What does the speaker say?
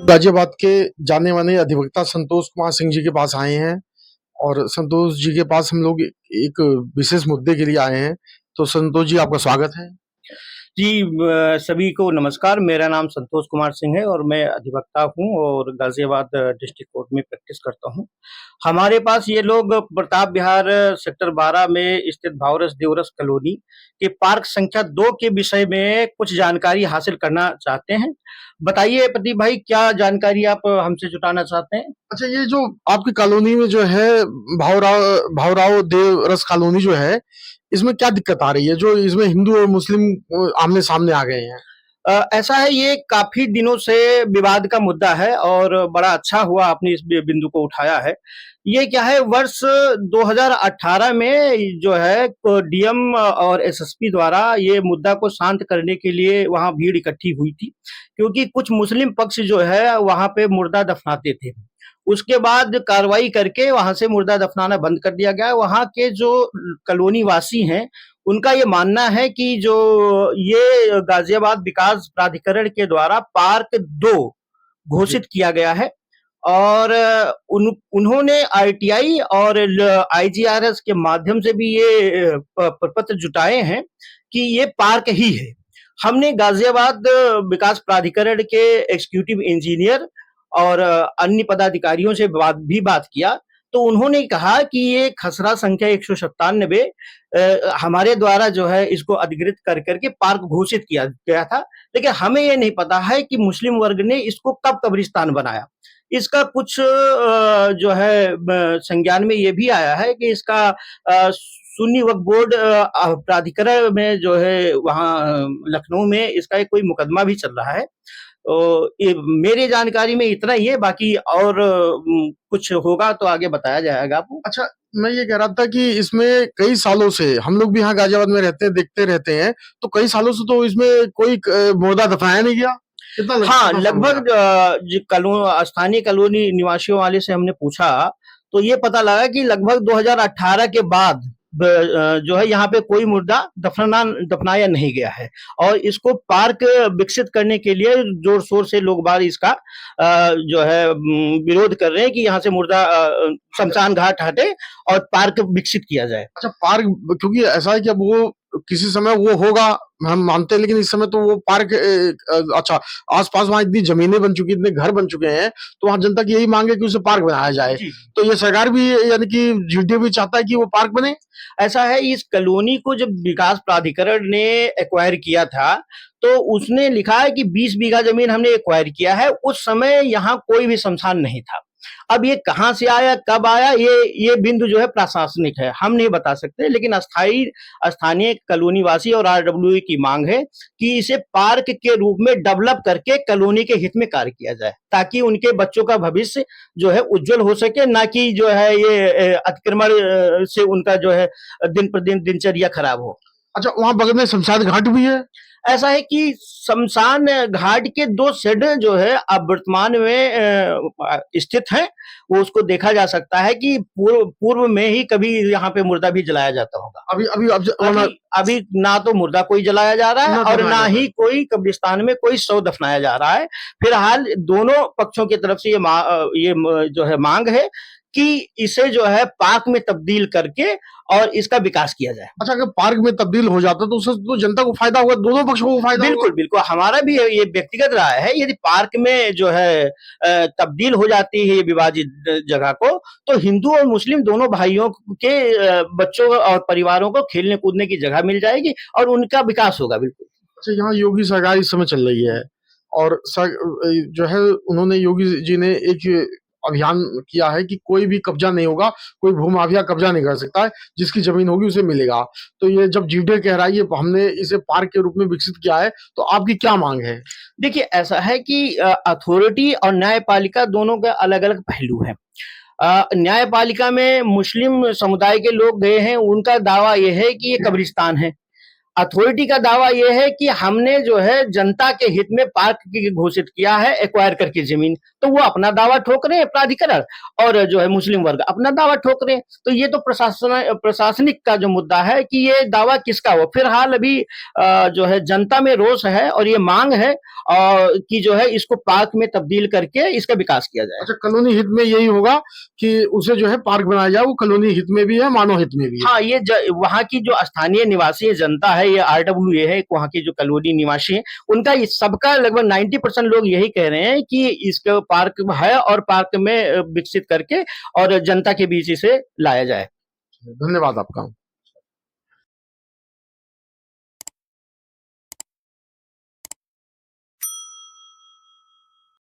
गाजियाबाद के जाने माने अधिवक्ता संतोष कुमार सिंह जी के पास आए हैं और संतोष जी के पास हम लोग एक विशेष मुद्दे के लिए आए हैं। तो संतोष जी, आपका स्वागत है। जी सभी को नमस्कार। मेरा नाम संतोष कुमार सिंह है और मैं अधिवक्ता हूँ और गाजियाबाद डिस्ट्रिक्ट कोर्ट में प्रैक्टिस करता हूँ। हमारे पास ये लोग प्रताप विहार सेक्टर 12 में स्थित भावरस देवरस कॉलोनी के पार्क संख्या 2 के विषय में कुछ जानकारी हासिल करना चाहते हैं। बताइए प्रदीप भाई, क्या जानकारी आप हमसे जुटाना चाहते हैं? अच्छा, ये जो आपकी कॉलोनी में जो है भावराव भावराव देवरस कॉलोनी जो है, इसमें क्या दिक्कत आ रही है जो इसमें हिंदू और मुस्लिम आमने सामने आ गए हैं? ऐसा है, ये काफी दिनों से विवाद का मुद्दा है और बड़ा अच्छा हुआ आपने इस बिंदु को उठाया है। ये क्या है, वर्ष 2018 में जो है डीएम और एसएसपी द्वारा ये मुद्दा को शांत करने के लिए वहां भीड़ इकट्ठी हुई थी, क्योंकि कुछ मुस्लिम पक्ष जो है वहां पे मुर्दा दफनाते थे। उसके बाद कार्रवाई करके वहां से मुर्दा दफनाना बंद कर दिया गया। वहां के जो कॉलोनी वासी हैं, उनका ये मानना है कि जो ये गाजियाबाद विकास प्राधिकरण के द्वारा पार्क 2 घोषित किया गया है और उन्होंने आरटीआई और आईजीआरएस के माध्यम से भी ये प्रपत्र जुटाए हैं कि ये पार्क ही है। हमने गाजियाबाद विकास प्राधिकरण के एग्जीक्यूटिव इंजीनियर और अन्य पदाधिकारियों से बात किया, तो उन्होंने कहा कि ये खसरा संख्या 197 हमारे द्वारा जो है इसको अधिकृत कर करके पार्क घोषित किया गया था, लेकिन हमें ये नहीं पता है कि मुस्लिम वर्ग ने इसको कब कब्रिस्तान बनाया। इसका कुछ जो है संज्ञान में ये भी आया है कि इसका सुन्नी वक्फ बोर्ड प्राधिकरण में जो है वहाँ लखनऊ में इसका एक कोई मुकदमा भी चल रहा है। तो ये मेरी जानकारी में इतना ही है, बाकी और कुछ होगा तो आगे बताया जाएगा आपको। अच्छा, मैं ये कह रहा था कि इसमें कई सालों से हम लोग भी यहाँ गाजियाबाद में रहते हैं, देखते रहते हैं, तो कई सालों से तो इसमें कोई मुर्दा दफनाया नहीं गया। हाँ, लगभग स्थानीय कॉलोनी निवासियों वाले से हमने पूछा, तो ये पता लगा कि लगभग 2018 के बाद जो है यहाँ पे कोई मुर्दा दफनाया नहीं गया है और इसको पार्क विकसित करने के लिए जोर शोर से लोग बार इसका जो है विरोध कर रहे हैं कि यहाँ से मुर्दा शमशान घाट हटे और पार्क विकसित किया जाए। अच्छा, पार्क, क्योंकि ऐसा है कि अब वो किसी समय वो होगा, हम मानते हैं, लेकिन इस समय तो वो पार्क अच्छा, आसपास वहां इतनी जमीनें बन चुकी, इतने घर बन चुके हैं, तो वहां जनता की यही मांग है कि उसे पार्क बनाया जाए। तो ये सरकार भी, यानी कि जीटीए भी चाहता है कि वो पार्क बने। ऐसा है, इस कॉलोनी को जब विकास प्राधिकरण ने एक्वायर किया था, तो उसने लिखा है कि 20 बीघा जमीन हमने एक्वायर किया है। उस समय यहाँ कोई भी शमशान नहीं था। अब ये कहाँ से आया, कब आया, ये बिंदु जो है प्रशासनिक है, हम नहीं बता सकते, लेकिन स्थानीय कॉलोनी वासी और आरडब्ल्यू की मांग है कि इसे पार्क के रूप में डेवलप करके कॉलोनी के हित में कार्य किया जाए, ताकि उनके बच्चों का भविष्य जो है उज्जवल हो सके, ना कि जो है ये अतिक्रमण से उनका जो है दिन प्रतिदिन दिनचर्या खराब हो। अच्छा, वहां बगल में शमशान घाट भी है। ऐसा है कि शमशान घाट के 2 शेड जो है अब वर्तमान में स्थित हैं। वो उसको देखा जा सकता है कि पूर्व में ही कभी यहाँ पे मुर्दा भी जलाया जाता होगा। अभी ना तो मुर्दा कोई जलाया जा रहा है और ना ही कोई कब्रिस्तान में कोई शव दफनाया जा रहा है। फिलहाल दोनों पक्षों की तरफ से ये जो है मांग है कि इसे जो है पार्क में तब्दील करके और इसका विकास किया जाए। अच्छा, अगर पार्क में तब्दील हो जाता तो उससे तो जनता को फायदा होगा, दोनों पक्षों को फायदा बिल्कुल, बिल्कुल। हमारा भी ये व्यक्तिगत राय है, यदि पार्क में जो है तब्दील हो जाती है ये विवादित जगह को, तो हिंदू और मुस्लिम दोनों भाइयों के बच्चों और परिवारों को खेलने कूदने की जगह मिल जाएगी और उनका विकास होगा। बिल्कुल। अच्छा, यहाँ योगी सरकार इस समय चल रही है और जो है उन्होंने, योगी जी ने एक अभियान किया है कि कोई भी कब्जा नहीं होगा, कोई भूमाफिया कब्जा नहीं कर सकता है, जिसकी जमीन होगी उसे मिलेगा। तो ये जब जीटीए कह रहा है ये हमने इसे पार्क के रूप में विकसित किया है, तो आपकी क्या मांग है? देखिए, ऐसा है कि अथॉरिटी और न्यायपालिका दोनों के अलग-अलग पहलू हैं। न्यायपालिका में मुस्लिम समुदाय के लोग गए हैं, उनका दावा ये है कि ये कब्रिस्तान है। अथॉरिटी का दावा यह है कि हमने जो है जनता के हित में पार्क की घोषित किया है एक्वायर करके जमीन, तो वो अपना दावा ठोक रहे हैं प्राधिकरण, और जो है मुस्लिम वर्ग अपना दावा ठोक रहे हैं। तो ये तो प्रशासनिक का जो मुद्दा है कि ये दावा किसका हो। फिलहाल अभी जो है जनता में रोष है और ये मांग है कि जो है इसको पार्क में तब्दील करके इसका विकास किया जाए। अच्छा, कॉलोनी हित में यही होगा कि उसे जो है पार्क बनाया जाए, वो कॉलोनी हित में भी है, मानव हित में भी है। हाँ, ये वहाँ की जो स्थानीय निवासी जनता है, ये RWA है, वहाँ की जो कॉलोनी निवासी है, उनका सबका लगभग 90% लोग यही कह रहे हैं कि इसका पार्क है और पार्क में विकसित करके और जनता के बीच इसे लाया जाए। धन्यवाद आपका।